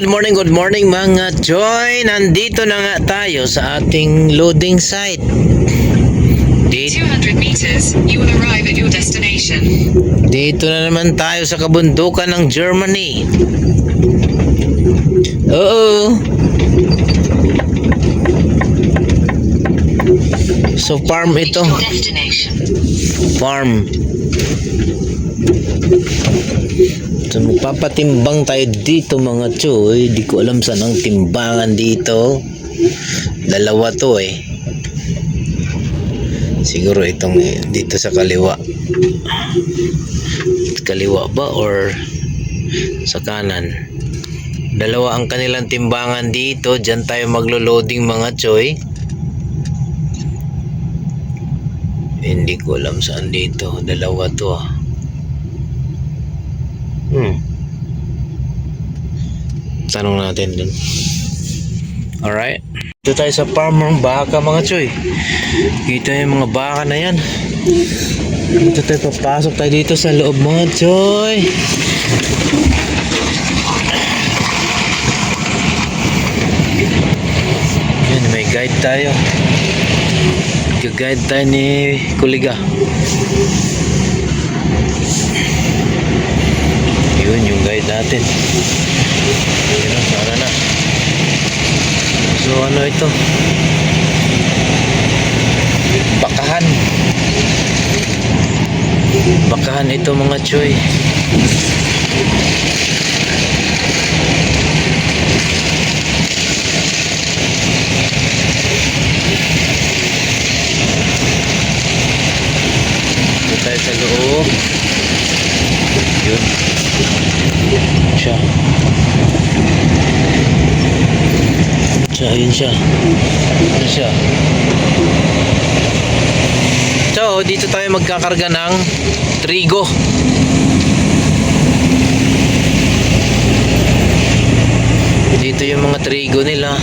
good morning mga Joy. Nandito na nga tayo sa ating loading site. 200 meters, you will arrive at your destination. Dito na naman tayo sa kabundukan ng Germany. Oo. So farm ito. Your destination. Farm. So magpapatimbang tayo dito mga Choy. Di ko alam saan ang timbangan dito. Dalawa to eh. Siguro itong dito sa kaliwa. Kaliwa ba or sa kanan? Dalawa ang kanilang timbangan dito. Diyan tayo maglo-loading mga Choy. Hindi ko alam saan dito. Dalawa to ah. Tanong natin dun. Alright. Dito tayo sa farm ng baka mga Choy. Kita yung mga baka na yan. Dito tayo papasok tayo dito sa loob mga Choy. Yan, may guide tayo. Guide tayo ni Kuliga. Yun yung guide natin. Yun o, sana na. So ano ito? Bakahan. Bakahan ito mga Choy. Ito tayo sa loob. Yun siya. Ayun siya. Ano siya? So, dito tayo magkakarga ng trigo. Dito yung mga trigo nila.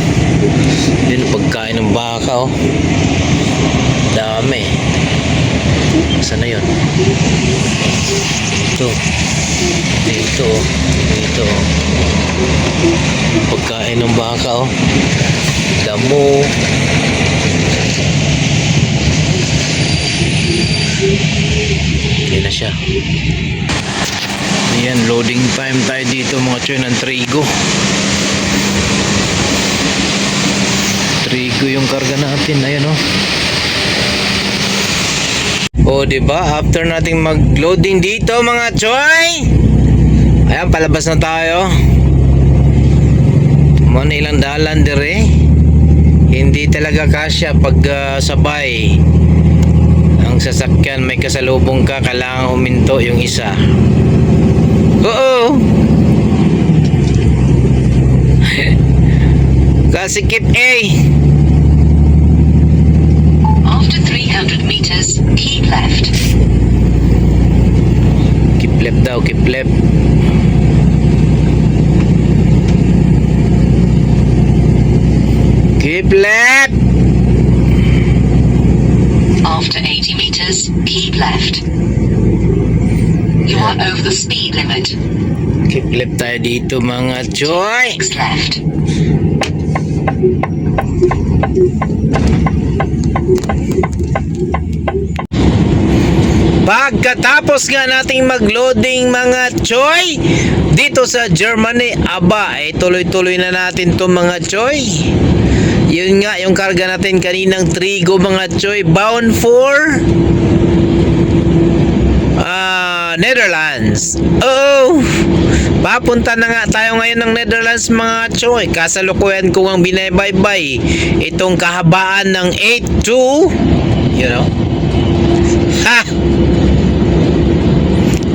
Yun pagkain ng baka oh. Dami. Saan na yun? Ito. Dito. Dito. Pagkain ng baka oh. Damo. Yan na siya. Ayan, loading time tayo dito mga Choy ng trigo. Trigo yung karga natin. Ayan oh. O diba, after nating mag-loading dito mga Choy, ayan, palabas na tayo. Muna ilang dalan dire. Hindi talaga kasya pag sabay ang sasakyan, may kasalubong ka, kailangan huminto yung isa. Oo. Kasi keep A. After 300 meters, keep left. Keep left daw, keep left. Keep left. After 80 meters, keep left. You are over the speed limit. Keep left tayo dito mga Choy. Next left. Pagkatapos nga nating mag-loading mga Choy dito sa Germany, aba, tuloy-tuloy na natin to mga Choy. Yun nga yung karga natin kaninang trigo mga Choy, bound for Netherlands. Oo, papunta na nga tayo ngayon ng Netherlands mga Choy. Kasalukuyan ko ang binabaybay itong kahabaan ng 82, you know. Ha!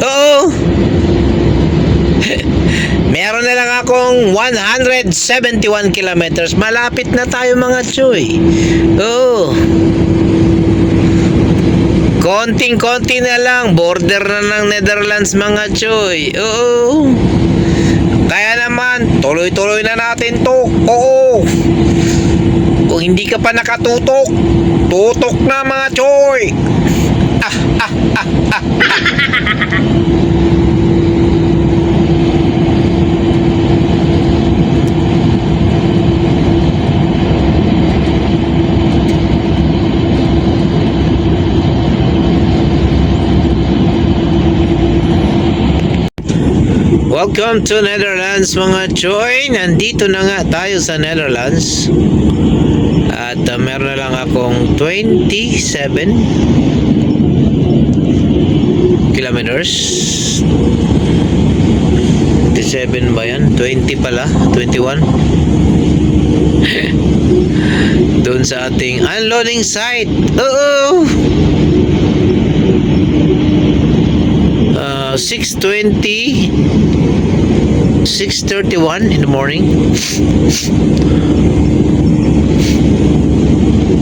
Oo. Meron na lang akong 171 kilometers. Malapit na tayo mga Choy. Oo. Konting-konti na lang. Border na ng Netherlands mga Choy. Oo. Kaya naman, tuloy-tuloy na natin to. Oo. Kung hindi ka pa nakatutok, tutok na mga Choy. Welcome to Netherlands mga choy. Nandito na nga tayo sa Netherlands. At meron na lang akong 27 kilometers. 27 ba yan? 20 pala? 21? Doon sa ating unloading site. Oo! 6:31 in the morning.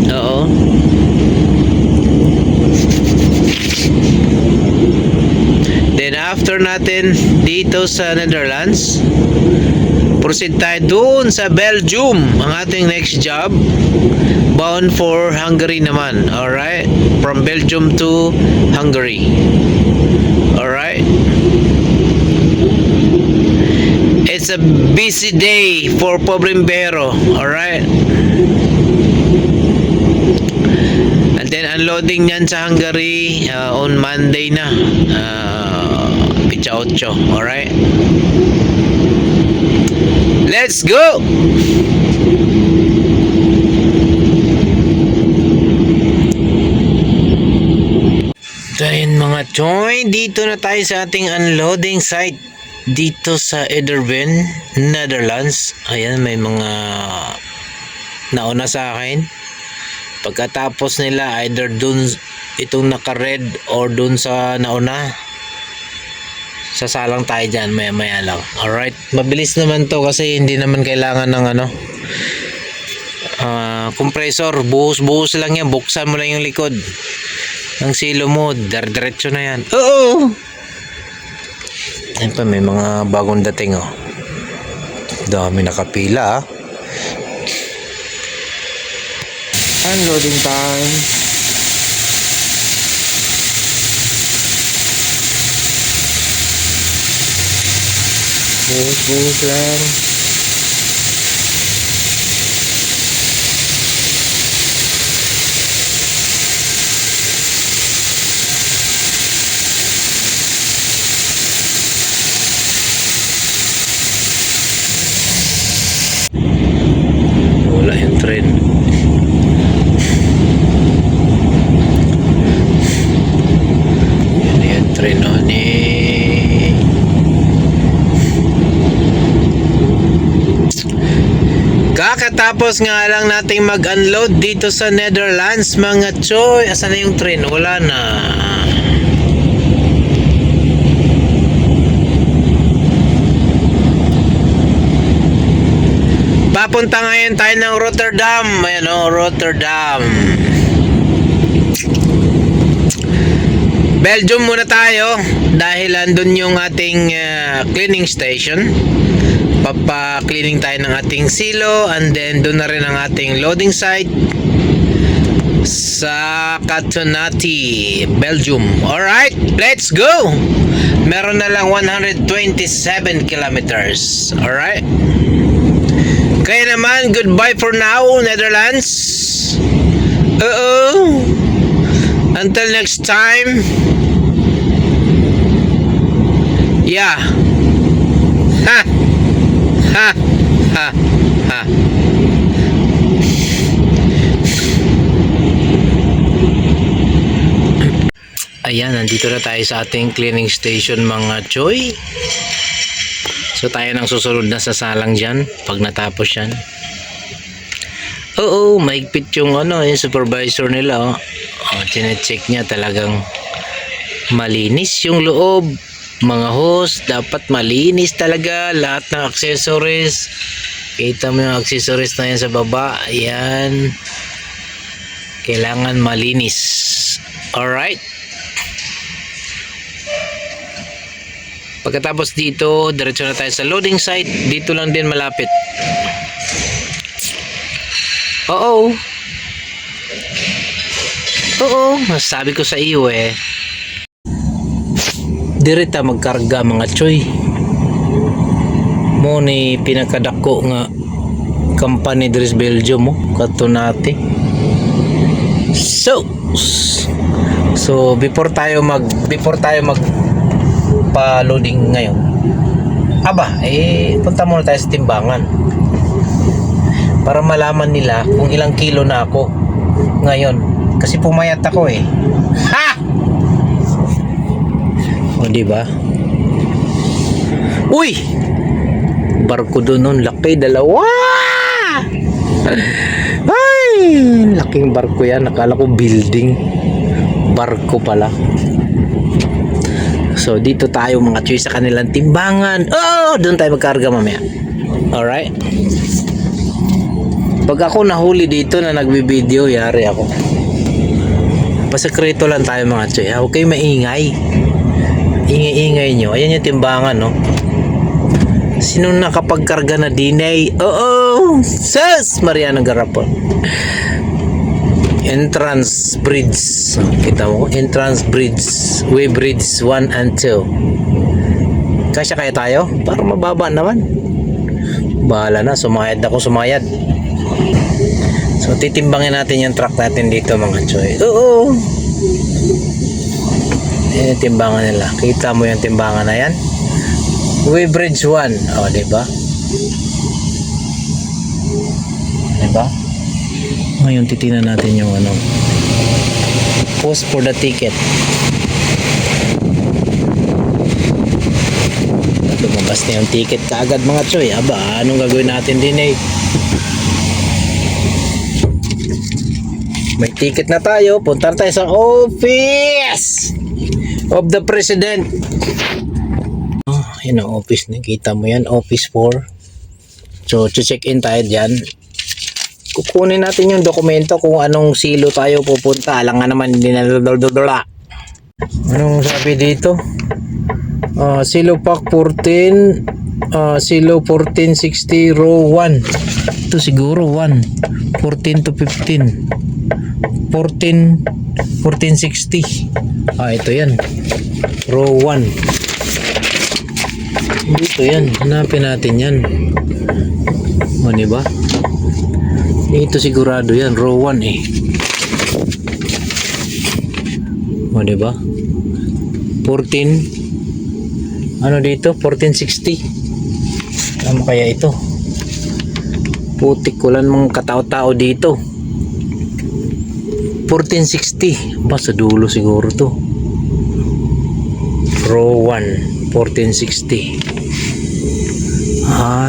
Oo. Then after natin dito sa Netherlands, proceed tayo doon sa Belgium, ang ating next job. Bound for Hungary naman. Alright? From Belgium to Hungary. Alright? It's a busy day for Pobrimbero. Alright? And then unloading niyan sa Hungary on Monday na. Picha 8. Alright? Let's go! Dahil mga choy, dito na tayo sa ating unloading site dito sa Ederben, Netherlands. Ayan, may mga nauna sa akin. Pagkatapos nila, either dun itong naka-red or dun sa nauna, sasalang tayo dyan maya lang. Alright, mabilis naman to kasi hindi naman kailangan ng compressor. Buhos lang yan, buksan mo lang yung likod ang silo mo, diretso na yan. Oo! Ayan pa, may mga bagong dating dami nakapila unloading time. Buhos lang. Wala yung train. Yan yung train ni kakatapos nga lang nating mag-unload dito sa Netherlands mga choy. Asan na yung train? Wala na. Papunta ngayon tayo ng Rotterdam. Ayan Rotterdam. Belgium muna tayo dahil andun yung ating cleaning station. Papa-cleaning tayo ng ating silo and then doon na rin ang ating loading site sa Katonati, Belgium. Alright, let's go! Meron na lang 127 kilometers. Alright. Kaya naman, goodbye for now, Netherlands. Until next time. Yeah. Ha. Ha. Ha. Ha. Ayan, nandito na tayo sa ating cleaning station mga choy. So tayo nang susunod na sa salang dyan pag natapos yan. Oo, mahigpit yung yung supervisor nila chinecheck niya, talagang malinis yung loob. Mga hose dapat malinis talaga, lahat ng accessories. Kita mo yung accessories na yan sa baba. Ayan, kailangan malinis. Alright. Pagkatapos dito, diretso na tayo sa loading site. Dito lang din malapit. Oo, masasabi ko sa iyo direta magkarga mga choy. Mo ni pinakadako nga company dres Belgium Katonati. So before tayo mag pa-loading ngayon, Aba, punta muna tayo sa timbangan. Para malaman nila kung ilang kilo na ako ngayon. Kasi pumayat ako eh. Ha! O, diba? Uy! Barko doon nun, laki, dalawa! Ay! Laking barko yan. Nakala ko building. Barko pala. So, dito tayo mga choy sa kanilang timbangan. Oh! Doon tayo magkarga mamaya. Alright? Pag ako nahuli dito na nagbibideo, yari ako. Pasekreto lang tayo mga choy. Huwag kayo maingay. Ingay-ingay nyo. Ayan yung timbangan, no? Sino nakapagkarga na dinay? Oo! Sus! Mariano Garapon. Entrance Bridge. Kita mo? Entrance Bridge. Way Bridge 1 and 2. Kasya kaya tayo? Parang mababa naman. Bahala na. Sumayad ako, sumayad. So, titimbangin natin yung truck natin dito mga choy. Oo! Yan yung timbangan nila. Kita mo yung timbangan na yan? Way Bridge 1. O, diba? Diba? Ngayon, titingnan natin yung ano. Post for the ticket. Lumabas na yung ticket kaagad mga choy. Aba, anong gagawin natin din eh? May ticket na tayo. Punta na tayo sa office of the president. Oh, yun ang office. Nakita mo yan. Office 4. So, check in tayo dyan. Kukunin natin yung dokumento kung anong silo tayo pupunta. Alam nga naman, hindi na dodododora. Anong sabi dito? Silo Pack 14. Silo 1460 row 1. Ito siguro 1. 14 to 15. 1460. Ito yan. Row 1. Dito yan. Hanapin natin yan. O, diba? Dito sigurado yan. Row 1 eh. O, diba? 14. Ano dito? 1460. Ano kaya ito? Putik ko lang mga katao-tao dito. 1460. Ba sa dulo siguro to. Row 1. 1460.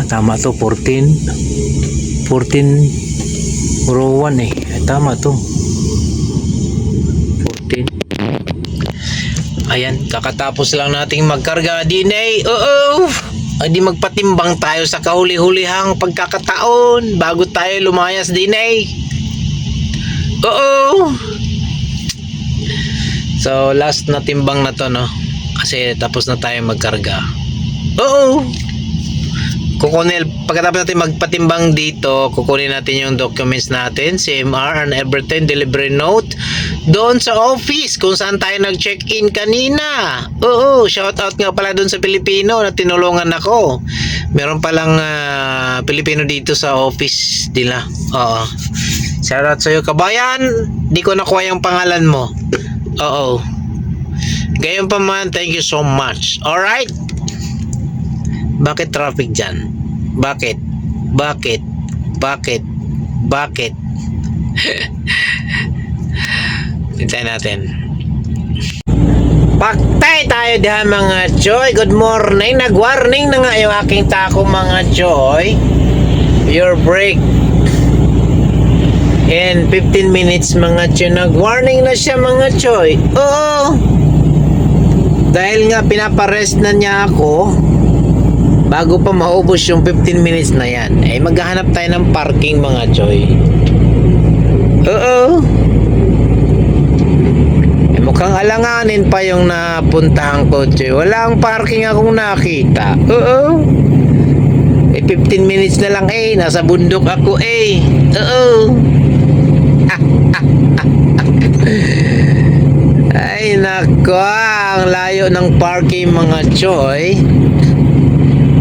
Tama to. 14. 14 row 1 eh. Tama to. 14. Ayan, kakatapos lang nating magkarga din eh. Oo. Ay di magpatimbang tayo sa kahuli-hulihang pagkakataon bago tayo lumayas din eh. Oo. So last na timbang na to, no? Kasi tapos na tayo magkarga. Oo. Pagkatapos natin magpatimbang dito, kukunin natin yung documents natin, CMR and everything, delivery note, doon sa office kung saan tayo nag-check-in kanina. Oo, shout out nga pala doon sa Pilipino na tinulungan ako. Meron palang Pilipino dito sa office nila. Oo. Shout out sa'yo, kabayan. Di ko nakuha yung pangalan mo. Oo. Gayon pa man, thank you so much. Alright? Bakit traffic dyan? Bakit? Bakit? Bakit? Bakit? Hintayin natin. Paktay tayo diyan mga choy. Good morning. Nag-warning na nga yung aking tako mga choy. Your break in 15 minutes mga choy. Nag-warning na siya mga choy. Oo. Dahil nga pinaparest na niya ako bago pa maubos yung 15 minutes na yan, maghahanap tayo ng parking mga choy. Oo. Mukhang alanganin pa yung napuntahan ko choy. Walang parking akong nakita. Oo. 15 minutes na lang nasa bundok ako Oo. Ay nako, ang layo ng parking mga choy.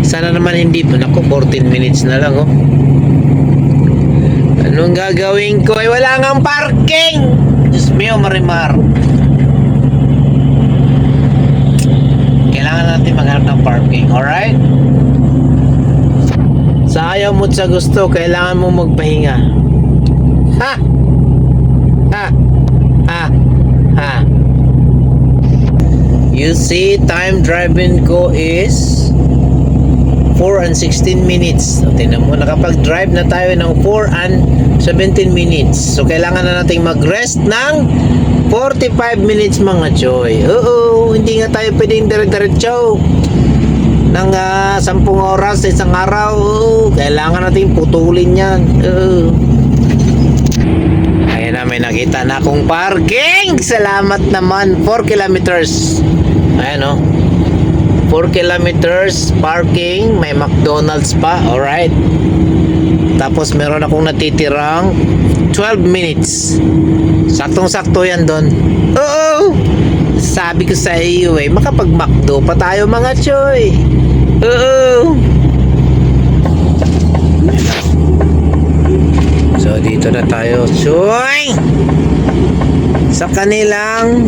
Sana naman hindi pa. Naku, 14 minutes na lang Anong gagawin ko? Wala ngang parking! Diyos mio, Marimar. Kailangan natin natin maghanap ng parking. Alright? Sa ayaw mo at sa gusto, kailangan mo magpahinga. Ha? Ha? Ha? Ha? You see, time driving ko is 4 and 16 minutes. So, tingnan mo, nakapag-drive na tayo ng 4 and 17 minutes. So, kailangan na nating mag-rest ng 45 minutes mga choy. Oo, hindi nga tayo pwedeng dire-diretso ng 10 oras sa isang araw. Oo, kailangan nating putulin yan. Oo. Ayan na, may nakita na akong parking. Salamat naman. 4 kilometers. Ayan o. 4 kilometers parking. May McDonald's pa. Alright. Tapos meron akong natitirang 12 minutes. Saktong-sakto yan doon. Oo! Sabi ko sa iyo eh, makapag-McDo pa tayo mga choy. Oo! So dito na tayo, choy! Sa kanilang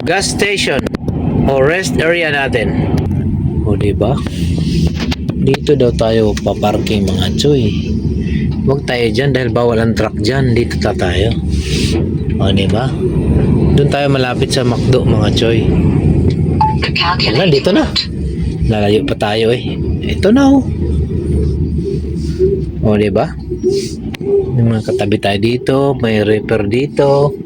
gas station o rest area natin. O diba? Dito daw tayo paparking mga choy. Huwag tayo dyan dahil bawal ang truck dyan. Dito tayo. O diba? Doon tayo malapit sa McDo mga choy. Wala, dito na. Lalayo pa tayo eh. Ito na oh. O diba? May mga katabi tayo dito. May repair dito.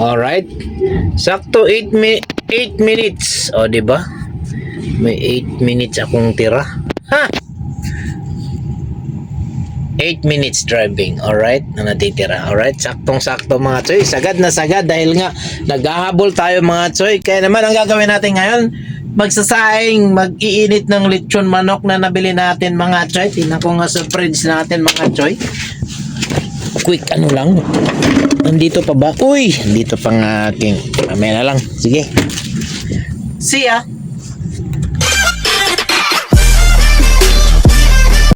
Alright. Sakto 8 minutes. O diba? May 8 minutes akong tira. Ha! 8 minutes driving. Alright? Na natitira. Alright? Saktong-sakto mga choy. Sagad na sagad dahil nga naghahabol tayo mga choy. Kaya naman ang gagawin natin ngayon, magsasaing, mag-iinit ng lechon manok na nabili natin mga choy. Tingnan ko nga sa fridge natin mga choy. Quick ano lang. Nandito pa ba? Uy! Nandito pang aking. Mamaya na lang. Sige. See ya!